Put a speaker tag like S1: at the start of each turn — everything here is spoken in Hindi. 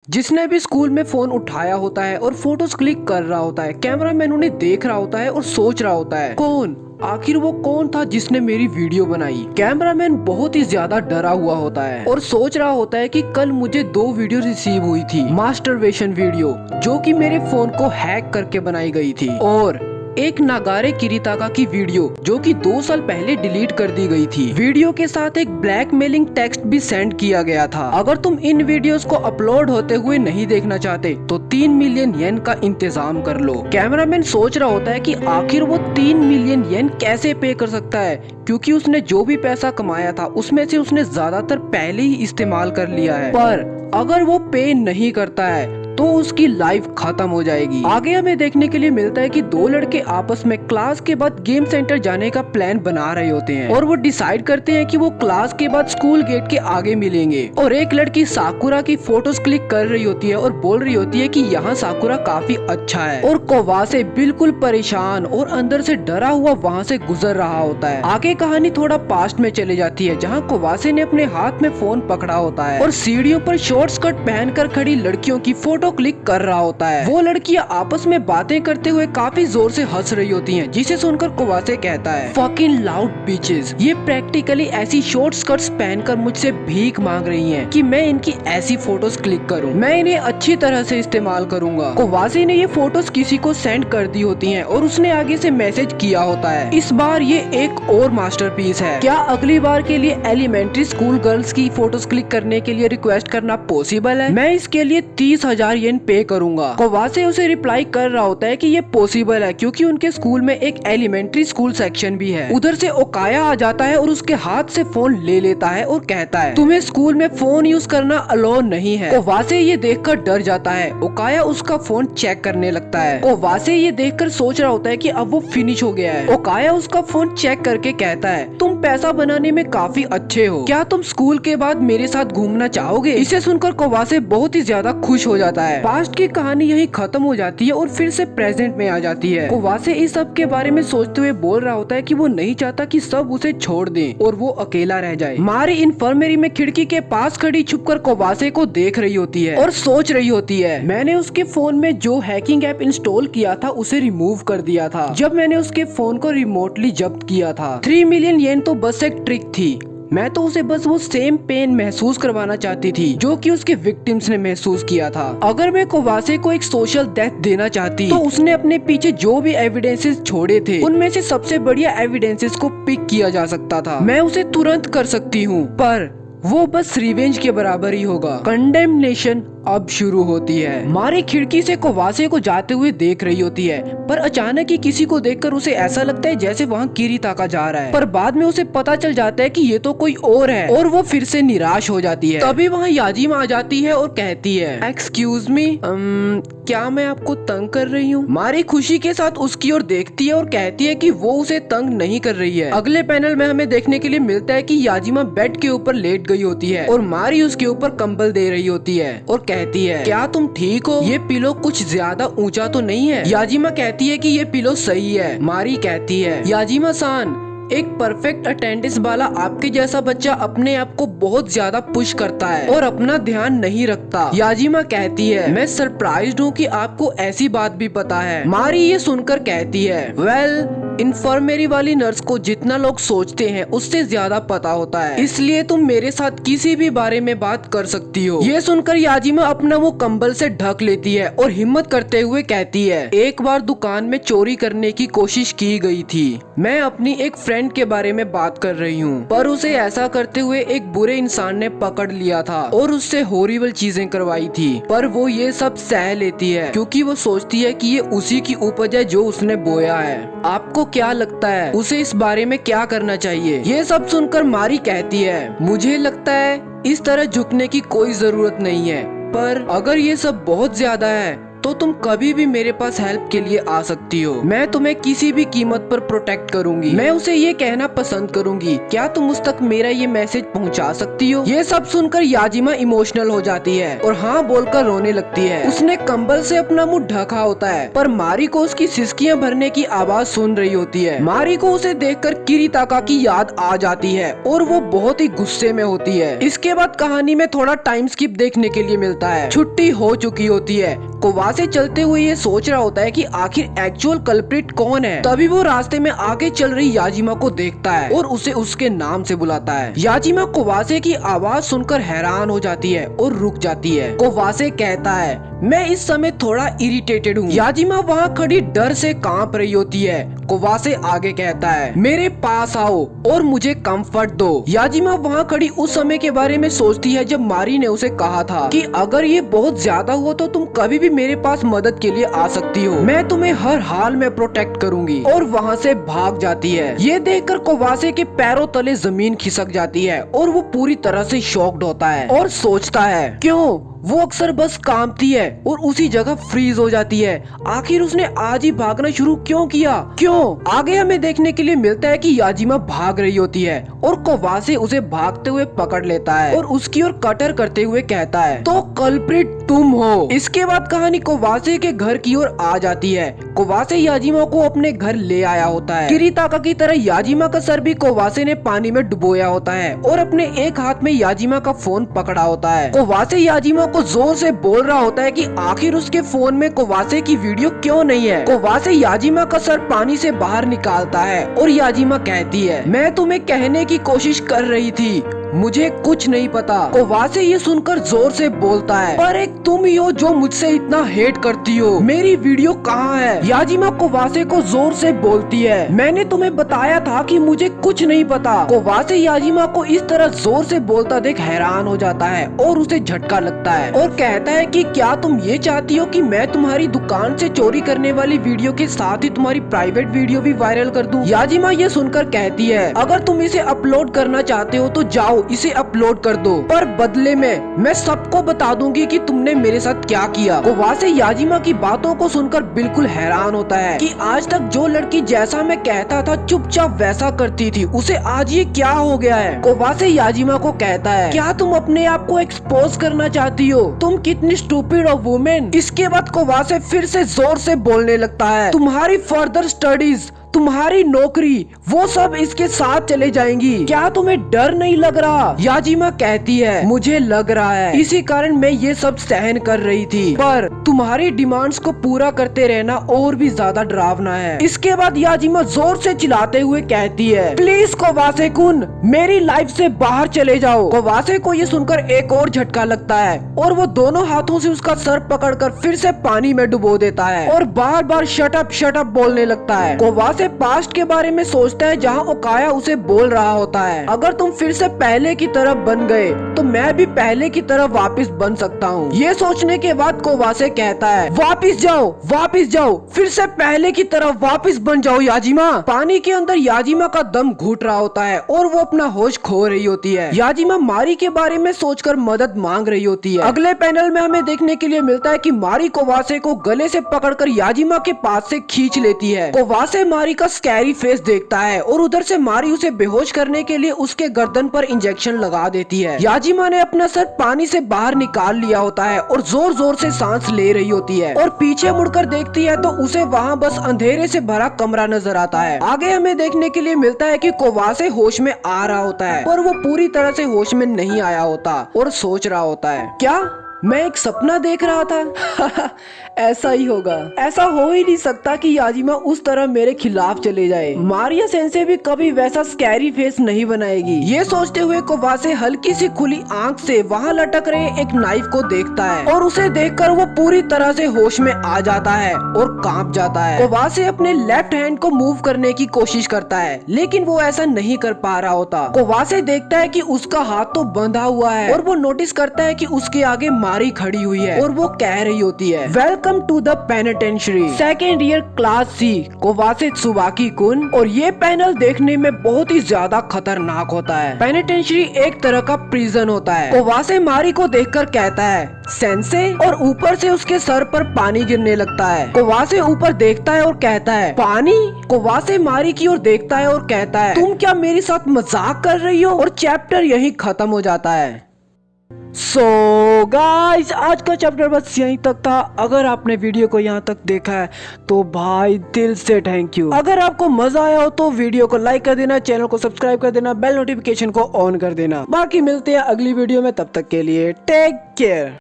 S1: जिसने भी स्कूल में फोन उठाया होता है और फोटोज क्लिक कर रहा होता है, कैमरामैन उन्हें देख रहा होता है और सोच रहा होता है कौन आखिर वो कौन था जिसने मेरी वीडियो बनाई। कैमरामैन बहुत ही ज्यादा डरा हुआ होता है और सोच रहा होता है कि कल मुझे 2 वीडियो रिसीव हुई थी, मास्टरबेशन वीडियो जो कि मेरे फोन को हैक करके बनाई गई थी, और एक नागारे किरीताका की वीडियो जो कि 2 साल पहले डिलीट कर दी गई थी। वीडियो के साथ एक ब्लैकमेलिंग टेक्स्ट भी सेंड किया गया था। अगर तुम इन वीडियोस को अपलोड होते हुए नहीं देखना चाहते तो 3 मिलियन येन का इंतजाम कर लो। कैमरामैन सोच रहा होता है कि आखिर वो 3 मिलियन येन कैसे पे कर सकता है, क्योंकि उसने जो भी पैसा कमाया था उसमें से उसने ज्यादातर पहले ही इस्तेमाल कर लिया है। पर अगर वो पे नहीं करता है तो उसकी लाइफ खत्म हो जाएगी। आगे हमें देखने के लिए मिलता है कि 2 लड़के आपस में क्लास के बाद गेम सेंटर जाने का प्लान बना रहे होते हैं और वो डिसाइड करते हैं कि वो क्लास के बाद स्कूल गेट के आगे मिलेंगे। और एक लड़की साकुरा की फोटोज क्लिक कर रही होती है और बोल रही होती है कि यहाँ साकुरा काफी अच्छा है, और कोवासे बिल्कुल परेशान और अंदर से डरा हुआ वहाँ से गुजर रहा होता है। आगे कहानी थोड़ा पास्ट में चले जाती है जहाँ कोवासे ने अपने हाथ में फोन पकड़ा होता है और सीढ़ियों पर शॉर्ट स्कर्ट पहनकर खड़ी लड़कियों की फोटो क्लिक कर रहा होता है। वो लड़कियां आपस में बातें करते हुए काफी जोर से हंस रही होती हैं, जिसे सुनकर कोवासे कहता है फकिंग लाउड बीचेस। ये प्रैक्टिकली ऐसी शॉर्ट स्कर्ट्स पहनकर मुझसे भीख मांग रही हैं कि मैं इनकी ऐसी फोटोज क्लिक करूं। मैं इन्हें अच्छी तरह से इस्तेमाल करूंगा। कोवासे ने ये फोटोज किसी को सेंड कर दी होती हैं और उसने आगे से मैसेज किया होता है। इस बार ये एक और मास्टरपीस है। क्या अगली बार के लिए एलिमेंट्री स्कूल गर्ल्स की फोटोज क्लिक करने के लिए रिक्वेस्ट करना पॉसिबल है? मैं इसके लिए 30,000 येन पे करूंगा। कोवासे उसे रिप्लाई कर रहा होता है कि ये पॉसिबल है क्योंकि उनके स्कूल में एक एलिमेंट्री स्कूल सेक्शन भी है। उधर से ओकाया आ जाता है और उसके हाथ से फोन ले लेता है और कहता है तुम्हें स्कूल में फोन यूज करना अलाउ नहीं है। कोवासे ये देखकर डर जाता है। ओकाया उसका फोन चेक करने लगता है। कोवासे ये देखकर सोच रहा होता है कि अब वो फिनिश हो गया है। ओकाया उसका फोन चेक करके कहता है तुम पैसा बनाने में काफी अच्छे हो, क्या तुम स्कूल के बाद मेरे साथ घूमना चाहोगे? इसे सुनकर कोवासे बहुत ही ज्यादा खुश हो जाता है। पास्ट की कहानी यही खत्म हो जाती है और फिर से प्रेजेंट में आ जाती है। कोवासे इस सब के बारे में सोचते हुए बोल रहा होता है कि वो नहीं चाहता कि सब उसे छोड़ दें और वो अकेला रह जाए। मारी इन्फर्मरी में खिड़की के पास खड़ी छुपकर कोवासे को देख रही होती है और सोच रही होती है मैंने उसके फोन में जो हैकिंग ऐप इंस्टॉल किया था उसे रिमूव कर दिया था जब मैंने उसके फोन को रिमोटली जब्त किया था। 3 मिलियन येन तो बस एक ट्रिक थी। मैं तो उसे बस वो सेम पेन महसूस करवाना चाहती थी जो कि उसके विक्टिम्स ने महसूस किया था। अगर मैं कोवासे को एक सोशल डेथ देना चाहती तो उसने अपने पीछे जो भी एविडेंसेस छोड़े थे उनमें से सबसे बढ़िया एविडेंसेस को पिक किया जा सकता था। मैं उसे तुरंत कर सकती हूँ, पर वो बस रिवेंज के बराबर ही होगा। कंडेमनेशन अब शुरू होती है। मारी खिड़की से कोवासे को जाते हुए देख रही होती है, पर अचानक ही किसी को देखकर उसे ऐसा लगता है जैसे वहाँ किरीताका जा रहा है, पर बाद में उसे पता चल जाता है कि ये तो कोई और है और वो फिर से निराश हो जाती है। तभी वहाँ याजिमा आ जाती है और कहती है एक्सक्यूज मी, क्या मैं आपको तंग कर रही हूँ? मारी खुशी के साथ उसकी ओर देखती है और कहती है कि वो उसे तंग नहीं कर रही है। अगले पैनल में हमें देखने के लिए मिलता है कि याजिमा बेड के ऊपर लेट गई होती है और मारी उसके ऊपर कंबल दे रही होती है और कहती है क्या तुम ठीक हो? ये पिलो कुछ ज्यादा ऊंचा तो नहीं है? याजिमा कहती है कि ये पिलो सही है। मारी कहती है याजिमा सान, एक परफेक्ट अटेंडेंस वाला आपके जैसा बच्चा अपने आप को बहुत ज्यादा पुश करता है और अपना ध्यान नहीं रखता। याजिमा कहती है मैं सरप्राइज्ड हूँ कि आपको ऐसी बात भी पता है। मारी ये सुनकर कहती है वेल, इन्फर्मेरी वाली नर्स को जितना लोग सोचते हैं उससे ज्यादा पता होता है, इसलिए तुम मेरे साथ किसी भी बारे में बात कर सकती हो। ये सुनकर याजिमा अपना वो कंबल से ढक लेती है और हिम्मत करते हुए कहती है एक बार दुकान में चोरी करने की कोशिश की गई थी। मैं अपनी एक फ्रेंड के बारे में बात कर रही हूँ, पर उसे ऐसा करते हुए एक बुरे इंसान ने पकड़ लिया था और उससे हॉरिबल चीजें करवाई थी, पर वो ये सब सह लेती है क्योंकि वो सोचती है कि ये उसी की उपज है जो उसने बोया है। आपको क्या लगता है उसे इस बारे में क्या करना चाहिए? ये सब सुनकर मारी कहती है मुझे लगता है इस तरह झुकने की कोई जरूरत नहीं है, पर अगर ये सब बहुत ज्यादा है तो तुम कभी भी मेरे पास हेल्प के लिए आ सकती हो। मैं तुम्हें किसी भी कीमत पर प्रोटेक्ट करूंगी। मैं उसे ये कहना पसंद करूंगी, क्या तुम उस तक मेरा ये मैसेज पहुंचा सकती हो? ये सब सुनकर याजिमा इमोशनल हो जाती है और हाँ बोलकर रोने लगती है। उसने कंबल से अपना मुंह ढका होता है, पर मारी को उसकी सिसकियां भरने की आवाज सुन रही होती है। मारी को उसे देखकर किरीताका की याद आ जाती है और वो बहुत ही गुस्से में होती है। इसके बाद कहानी में थोड़ा टाइम स्किप देखने के लिए मिलता है। छुट्टी हो चुकी होती है। कोवासे चलते हुए ये सोच रहा होता है कि आखिर एक्चुअल कल्प्रिट कौन है। तभी वो रास्ते में आगे चल रही याजिमा को देखता है और उसे उसके नाम से बुलाता है। याजिमा कोवासे की आवाज सुनकर हैरान हो जाती है और रुक जाती है। कोवासे कहता है, मैं इस समय थोड़ा इरिटेटेड हूँ। याजिमा वहाँ खड़ी डर से कांप रही होती है। कोवासे आगे कहता है, मेरे पास आओ और मुझे कंफर्ट दो। याजिमा वहाँ खड़ी उस समय के बारे में सोचती है जब मारी ने उसे कहा था कि अगर ये बहुत ज्यादा हुआ तो तुम कभी भी मेरे पास मदद के लिए आ सकती हो, मैं तुम्हें हर हाल में प्रोटेक्ट करूंगी। और वहाँ से भाग जाती है। ये देखकर कोवासे के पैरों तले जमीन खिसक जाती है और वो पूरी तरह से शॉक्ड होता है और सोचता है, क्यों वो अक्सर बस कांपती है और उसी जगह फ्रीज हो जाती है। आखिर उसने आज ही भागना शुरू क्यों किया? क्यों? आगे हमें देखने के लिए मिलता है कि याजिमा भाग रही होती है और कोवासे उसे भागते हुए पकड़ लेता है और उसकी ओर कटर करते हुए कहता है, तो कल्प्रिट तुम हो। इसके बाद कहानी कोवासे के घर की ओर आ जाती है। कोवासे याजिमा को अपने घर ले आया होता है। किरीताका की तरह याजिमा का सर भी कोवासे ने पानी में डुबोया होता है और अपने एक हाथ में याजिमा का फोन पकड़ा होता है। कोवासे याजिमा को जोर से बोल रहा होता है कि आखिर उसके फोन में कोवासे की वीडियो क्यों नहीं है। कोवासे याजिमा का सर पानी से बाहर निकालता है और याजिमा कहती है, मैं तुम्हें कहने की कोशिश कर रही थी, मुझे कुछ नहीं पता। कोवासे ये सुनकर जोर से बोलता है, पर एक तुम ही हो जो मुझसे इतना हेट करती हो। मेरी वीडियो कहाँ है? याजिमा कोवासे को जोर से बोलती है, मैंने तुम्हें बताया था कि मुझे कुछ नहीं पता। कोवासे याजिमा को इस तरह जोर से बोलता देख हैरान हो जाता है और उसे झटका लगता है और कहता है कि क्या तुम ये चाहती हो कि मैं तुम्हारी दुकान से चोरी करने वाली वीडियो के साथ ही तुम्हारी प्राइवेट वीडियो भी वायरल कर दूं? याजिमा ये सुनकर कहती है, अगर तुम इसे अपलोड करना चाहते हो तो जाओ इसे अपलोड कर दो, पर बदले में मैं सबको बता दूंगी कि तुमने मेरे साथ क्या किया। कोवासे याजिमा की बातों को सुनकर बिल्कुल हैरान होता है कि आज तक जो लड़की जैसा मैं कहता था चुपचाप वैसा करती थी, उसे आज ये क्या हो गया है। कोवासे याजिमा को कहता है, क्या तुम अपने आप को एक्सपोज करना चाहती हो? तुम कितनी स्टूपिड हो वुमेन। इसके बाद कोवासे फिर से जोर से बोलने लगता है, तुम्हारी फर्दर स्टडीज, तुम्हारी नौकरी, वो सब इसके साथ चले जाएंगी। क्या तुम्हें डर नहीं लग रहा? याजिमा कहती है, मुझे लग रहा है, इसी कारण मैं ये सब सहन कर रही थी, पर तुम्हारी डिमांड्स को पूरा करते रहना और भी ज्यादा डरावना है। इसके बाद याजिमा जोर से चिल्लाते हुए कहती है, प्लीज कोवासे कुन, मेरी लाइफ से बाहर चले जाओ। कोवासे को ये सुनकर एक और झटका लगता है और वो दोनों हाथों से उसका सर पकड़कर फिर से पानी में डुबो देता है और बार बार शट अप बोलने लगता है। कोवासे पास्ट के बारे में सोचता है जहाँ ओकाया उसे बोल रहा होता है, अगर तुम फिर से पहले की तरह बन गए तो मैं भी पहले की तरह वापस बन सकता हूँ। ये सोचने के बाद कोवासे कहता है, वापस जाओ, फिर से पहले की तरह वापस बन जाओ याजिमा। पानी के अंदर याजिमा का दम घुट रहा होता है और वो अपना होश खो रही होती है। याजिमा मारी के बारे में सोचकर मदद मांग रही होती है। अगले पैनल में हमें देखने के लिए मिलता है कि मारी कोवासे को गले से पकड़कर याजिमा के पास से खींच लेती है। कोवासे मारी का स्कैरी फेस देखता है और उधर से मारी उसे बेहोश करने के लिए उसके गर्दन पर इंजेक्शन लगा देती है। याजिमा ने अपना सर पानी से बाहर निकाल लिया होता है और जोर जोर से सांस ले रही होती है और पीछे मुड़कर देखती है तो उसे वहाँ बस अंधेरे से भरा कमरा नजर आता है। आगे हमें देखने के लिए मिलता है कि कोवासे होश में आ रहा होता है पर वो पूरी तरह से होश में नहीं आया होता और सोच रहा होता है, क्या मैं एक सपना देख रहा था? ऐसा ही होगा। ऐसा हो ही नहीं सकता कि याजिमा उस तरह मेरे खिलाफ चले जाए। मारिया सेंसे भी कभी वैसा स्कैरी फेस नहीं बनाएगी। ये सोचते हुए कोवासे हल्की सी खुली आंख से वहाँ लटक रहे एक नाइफ को देखता है और उसे देखकर वो पूरी तरह से होश में आ जाता है और कांप जाता है। कोवासे अपने लेफ्ट हैंड को मूव करने की कोशिश करता है लेकिन वो ऐसा नहीं कर पा रहा होता। कोवासे देखता है कि उसका हाथ तो बंधा हुआ है और वो नोटिस करता है कि उसके आगे मारी खड़ी हुई है और वो कह रही होती है, welcome to the penitentiary second year class C Kowase Tsubaki kun. और ये पैनल देखने में बहुत ही ज्यादा खतरनाक होता है। पेनिटेंशियरी एक तरह का प्रिजन होता है। कोवासे मारी को देखकर कहता है, सेंसे, और ऊपर से उसके सर पर पानी गिरने लगता है। कोवासे ऊपर देखता है और कहता है, पानी? कोवासे मारी की ओर देखता है और कहता है, तुम क्या मेरे साथ मजाक कर रही हो? और चैप्टर यहीं खत्म हो जाता है। सो गाइस, आज का चैप्टर बस यहीं तक था। अगर आपने वीडियो को यहाँ तक देखा है तो भाई दिल से थैंक यू। अगर आपको मजा आया हो तो वीडियो को लाइक कर देना, चैनल को सब्सक्राइब कर देना, बेल नोटिफिकेशन को ऑन कर देना। बाकी मिलते हैं अगली वीडियो में, तब तक के लिए टेक केयर।